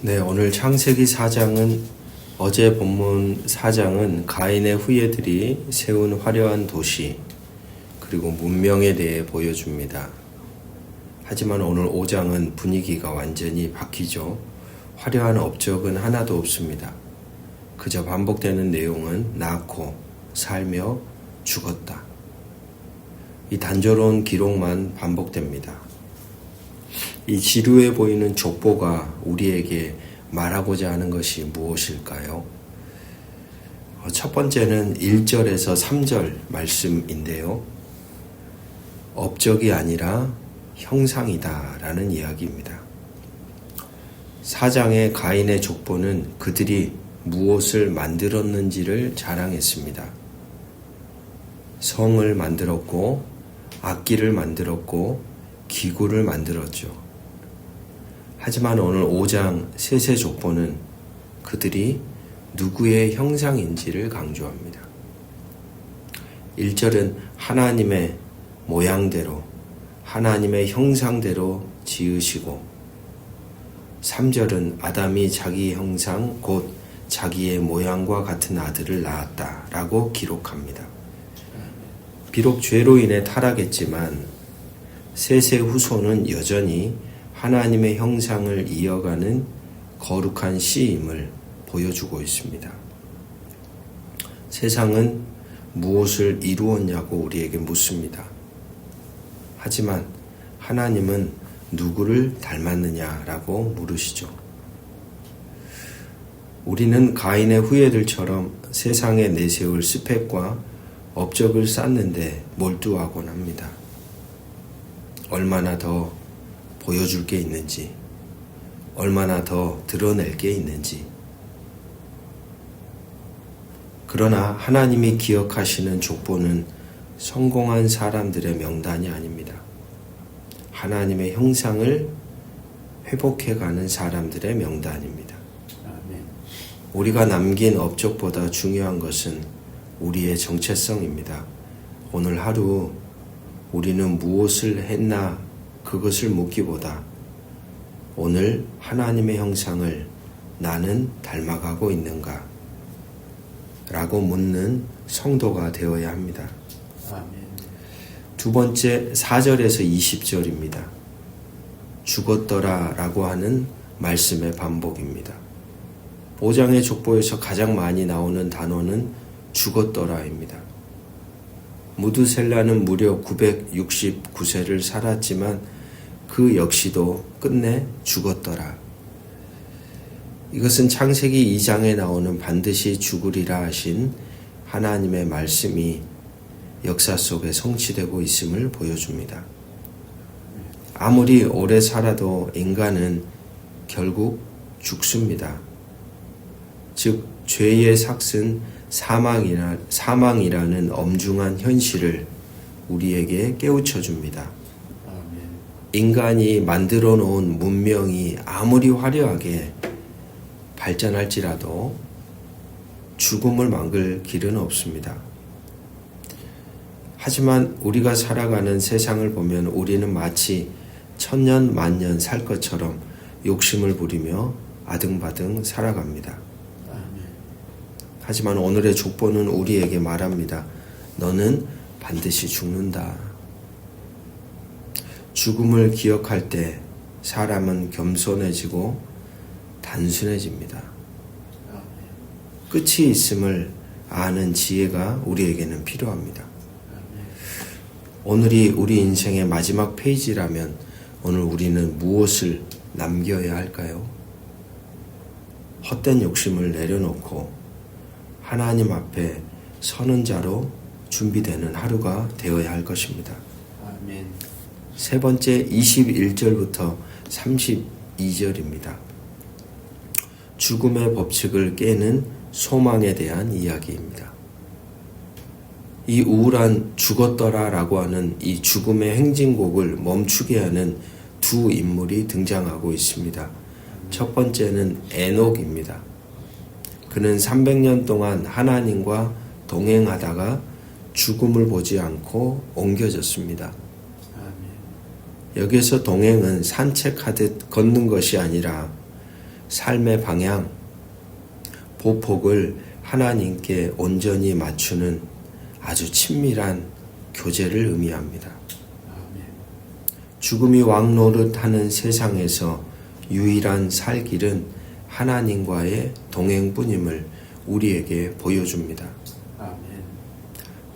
네, 오늘 창세기 4장은 어제 본문 4장은 가인의 후예들이 세운 화려한 도시 그리고 문명에 대해 보여줍니다. 하지만 오늘 5장은 분위기가 완전히 바뀌죠. 화려한 업적은 하나도 없습니다. 그저 반복되는 내용은 낳고 살며 죽었다. 이 단조로운 기록만 반복됩니다. 이 지루해 보이는 족보가 우리에게 말하고자 하는 것이 무엇일까요? 첫 번째는 1절에서 3절 말씀인데요. 업적이 아니라 형상이다 라는 이야기입니다. 4장의 가인의 족보는 그들이 무엇을 만들었는지를 자랑했습니다. 성을 만들었고 악기를 만들었고 기구를 만들었죠. 하지만 오늘 5장 셋의 족보는 그들이 누구의 형상인지를 강조합니다. 1절은 하나님의 모양대로 하나님의 형상대로 지으시고 3절은 아담이 자기 형상 곧 자기의 모양과 같은 아들을 낳았다 라고 기록합니다. 비록 죄로 인해 타락했지만 셋의 후손은 여전히 하나님의 형상을 이어가는 거룩한 씨임을 보여주고 있습니다. 세상은 무엇을 이루었냐고 우리에게 묻습니다. 하지만 하나님은 누구를 닮았느냐라고 물으시죠. 우리는 가인의 후예들처럼 세상에 내세울 스펙과 업적을 쌓는데 몰두하곤 합니다. 얼마나 더 보여줄 게 있는지, 얼마나 더 드러낼 게 있는지. 그러나 하나님이 기억하시는 족보는 성공한 사람들의 명단이 아닙니다. 하나님의 형상을 회복해가는 사람들의 명단입니다. 우리가 남긴 업적보다 중요한 것은 우리의 정체성입니다. 오늘 하루 우리는 무엇을 했나 그것을 묻기보다 오늘 하나님의 형상을 나는 닮아가고 있는가 라고 묻는 성도가 되어야 합니다. 아멘. 두 번째 4절에서 20절입니다. 죽었더라 라고 하는 말씀의 반복입니다. 5장의 족보에서 가장 많이 나오는 단어는 죽었더라입니다. 무드셀라는 무려 969세를 살았지만 그 역시도 끝내 죽었더라. 이것은 창세기 2장에 나오는 반드시 죽으리라 하신 하나님의 말씀이 역사 속에 성취되고 있음을 보여줍니다. 아무리 오래 살아도 인간은 결국 죽습니다. 즉 죄의 삭은 사망이라는 엄중한 현실을 우리에게 깨우쳐 줍니다. 인간이 만들어 놓은 문명이 아무리 화려하게 발전할지라도 죽음을 막을 길은 없습니다. 하지만 우리가 살아가는 세상을 보면 우리는 마치 천년 만년 살 것처럼 욕심을 부리며 아등바등 살아갑니다. 하지만 오늘의 족보는 우리에게 말합니다. 너는 반드시 죽는다. 죽음을 기억할 때 사람은 겸손해지고 단순해집니다. 끝이 있음을 아는 지혜가 우리에게는 필요합니다. 오늘이 우리 인생의 마지막 페이지라면 오늘 우리는 무엇을 남겨야 할까요? 헛된 욕심을 내려놓고 하나님 앞에 서는 자로 준비되는 하루가 되어야 할 것입니다. 아멘. 세 번째 21절부터 32절입니다. 죽음의 법칙을 깨는 소망에 대한 이야기입니다. 이 우울한 죽었더라라고 하는 이 죽음의 행진곡을 멈추게 하는 두 인물이 등장하고 있습니다. 첫 번째는 에녹입니다. 그는 300년 동안 하나님과 동행하다가 죽음을 보지 않고 옮겨졌습니다. 여기서 동행은 산책하듯 걷는 것이 아니라 삶의 방향, 보폭을 하나님께 온전히 맞추는 아주 친밀한 교제를 의미합니다. 죽음이 왕노릇하는 세상에서 유일한 살 길은 하나님과의 동행뿐임을 우리에게 보여줍니다.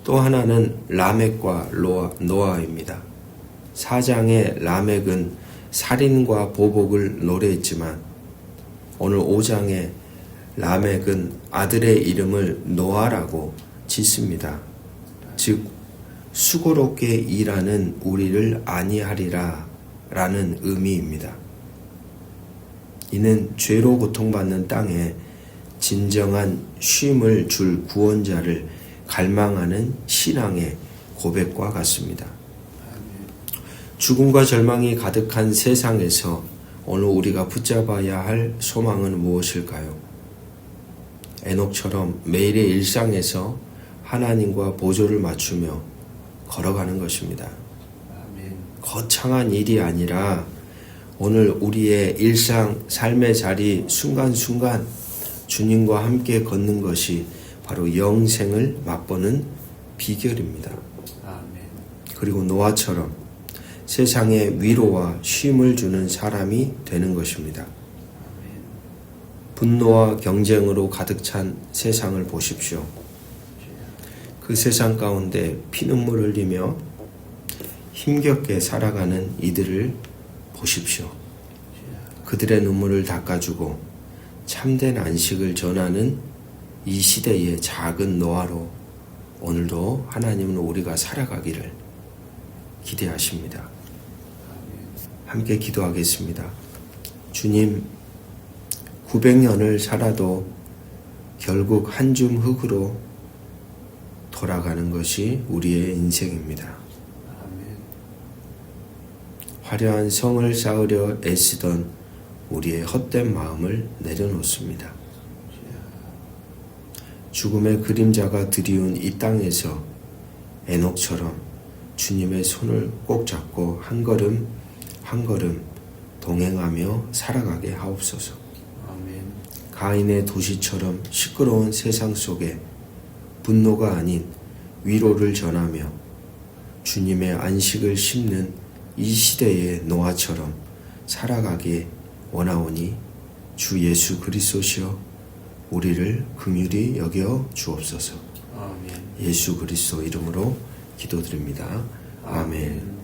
또 하나는 라멕과 노아입니다. 4장의 라멕은 살인과 보복을 노래했지만 오늘 5장의 라멕은 아들의 이름을 노아라고 짓습니다. 즉 수고롭게 일하는 우리를 아니하리라 라는 의미입니다. 이는 죄로 고통받는 땅에 진정한 쉼을 줄 구원자를 갈망하는 신앙의 고백과 같습니다. 죽음과 절망이 가득한 세상에서 오늘 우리가 붙잡아야 할 소망은 무엇일까요? 에녹처럼 매일의 일상에서 하나님과 보조를 맞추며 걸어가는 것입니다. 거창한 일이 아니라 오늘 우리의 일상, 삶의 자리 순간순간 주님과 함께 걷는 것이 바로 영생을 맛보는 비결입니다. 그리고 노아처럼 세상에 위로와 쉼을 주는 사람이 되는 것입니다. 분노와 경쟁으로 가득 찬 세상을 보십시오. 그 세상 가운데 피눈물 흘리며 힘겹게 살아가는 이들을 보십시오. 그들의 눈물을 닦아주고 참된 안식을 전하는 이 시대의 작은 노아로 오늘도 하나님은 우리가 살아가기를 기대하십니다. 함께 기도하겠습니다. 주님, 900년을 살아도 결국 한 줌 흙으로 돌아가는 것이 우리의 인생입니다. 화려한 성을 쌓으려 애쓰던 우리의 헛된 마음을 내려놓습니다. 죽음의 그림자가 드리운 이 땅에서 에녹처럼 주님의 손을 꼭 잡고 한 걸음 한 걸음 동행하며 살아가게 하옵소서. 가인의 도시처럼 시끄러운 세상 속에 분노가 아닌 위로를 전하며 주님의 안식을 심는 이 시대의 노아처럼 살아가게 원하오니 주 예수 그리스도시여 우리를 긍휼히 여겨 주옵소서. 예수 그리스도 이름으로 기도드립니다. 아멘.